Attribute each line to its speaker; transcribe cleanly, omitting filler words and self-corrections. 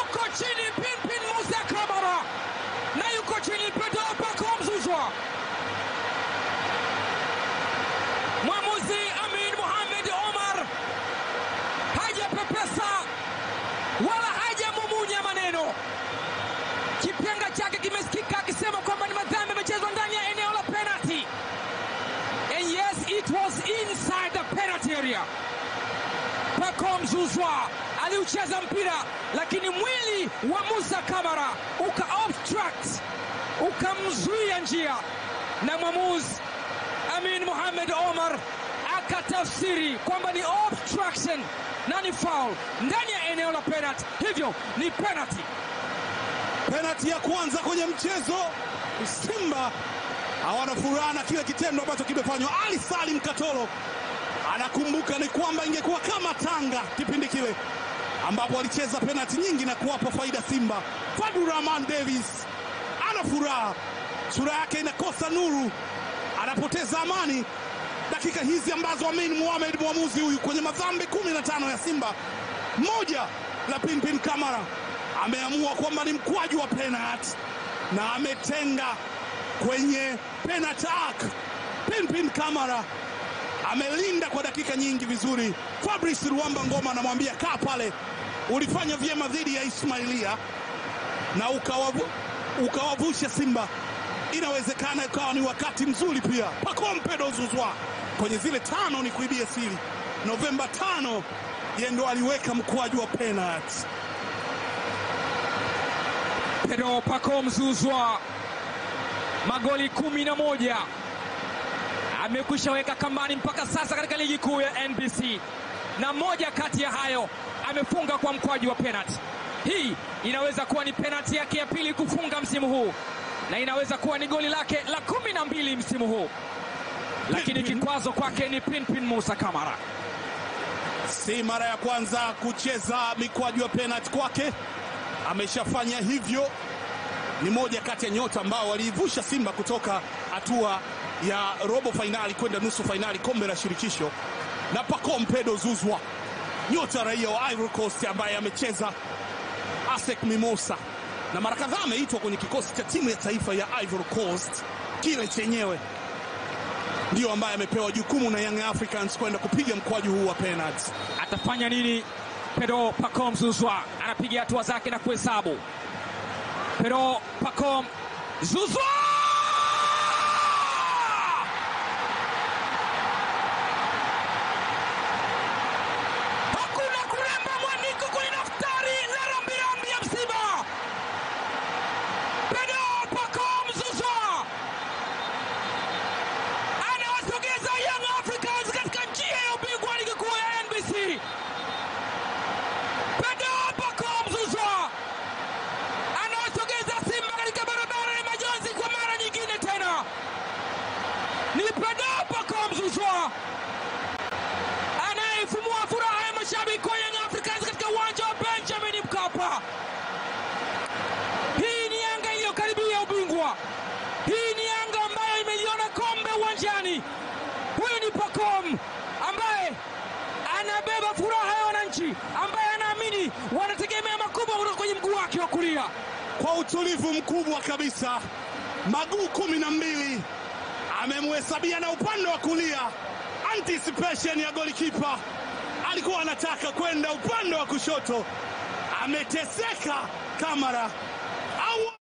Speaker 1: yuko chini Pinpin Musa Kamara na yuko chini Pedro Pacome Zouzoua. Mwamuzi Amin Mohamed Omar hajapepesa wala hajamumunya maneno. Kipenga chake kimesikika akisema kwamba ni madhambi yamechezwa ndani ya eneo la penalty. And yes, it was inside the penalty area. Pacome Zouzoua aliucheza mpira, lakini mwili wa Musa Kamara uka-obstruct, ukamzuia njia, na mwamuzi Amin Mohamed Omar akatafsiri kwamba ni obstruction na ni foul ndani ya eneo la penalty, hivyo ni penalty.
Speaker 2: Penalty ya kwanza kwenye mchezo. Simba hawana furaha na kile kitendo ambacho kimefanywa. Ali Salim Katoro anakumbuka ni kwamba ingekuwa kama Tanga kipindi kile ambapo alicheza penalty nyingi na kuwapa faida Simba. Fadlu Rahman Davis ana furaha, sura yake inakosa nuru, anapoteza amani dakika hizi ambazo Amin Mohamed, mwamuzi huyu kwenye madhambi 15 ya Simba, moja la Pinpin Kamara, ameamua kwamba ni mkwaju wa penalty na ametenga kwenye penalty arc. Pinpin Kamara amelinda kwa dakika nyingi vizuri. Fabrice Ruamba Ngoma anamwambia kaa pale, ulifanya vyema dhidi ya Ismailia na ukawavusha Simba, inawezekana ikawa ni wakati mzuri pia. Pacome Pedro Zouzoua kwenye zile 5 ni kuibia siri, Novemba 5 yeye ndo aliweka mkwaju wa penalty.
Speaker 1: Pedro Pacome Zouzoua magoli 11 amekwisha weka kambani mpaka sasa katika ligi kuu ya NBC, na moja kati ya hayo amefunga kwa mkwaju wa penalty. Hii inaweza kuwa ni penalty yake ya pili kufunga msimu huu, na inaweza kuwa ni goli lake la 12 msimu huu, lakini kikwazo kwake ni Pinpin Musa Kamara.
Speaker 2: Si mara ya kwanza kucheza mikwaju ya penalty kwake, ameshafanya hivyo. Ni moja kati ya nyota ambao waliivusha Simba kutoka hatua ya robo finali kwenda nusu finali kombe la shirikisho. Na Pacome Pedro Zouzoua, nyota raia wa Ivory Coast ambaye amecheza ASEC Mimosa na mara kadhaa ameitwa kwenye kikosi cha timu ya taifa ya Ivory Coast, kile chenyewe ndio ambaye amepewa jukumu na Young Africans kwenda kupiga mkwaju huu wa penalty.
Speaker 1: Atafanya nini Pedro Pacome Zouzoua? Anapiga hatua zake na kuhesabu. Pedro Pacome Zouzoua hakuna kuremba mwaniko kwenye daftari la rambirambi ya msiba. Pedro Pacome Zouzoua anawasogeza Young Africans katika njia ya ubingwa ligi kuu ya NBC. Pedro Pacome Zouzoua anawasogeza Simba katika barabara ya majonzi kwa mara nyingine tena. Ni Pedro Pacome Zouzoua anayefumua furaha ya mashabiki wa Young Africans katika uwanja wa Benjamin Mkapa. Hii ni Yanga iliyokaribia ubingwa. Hii ni Yanga ambayo imeliona kombe uwanjani. Huyu ni Pacome ambaye anabeba furaha ya wananchi, ambaye anaamini wanategemea makubwa kutoka kwenye mguu wake wa kulia.
Speaker 2: Kwa utulivu mkubwa kabisa, maguu 12 amemhesabia na upande wa kulia. Anticipation ya golikipa, alikuwa anataka kwenda upande wa kushoto, ameteseka Kamara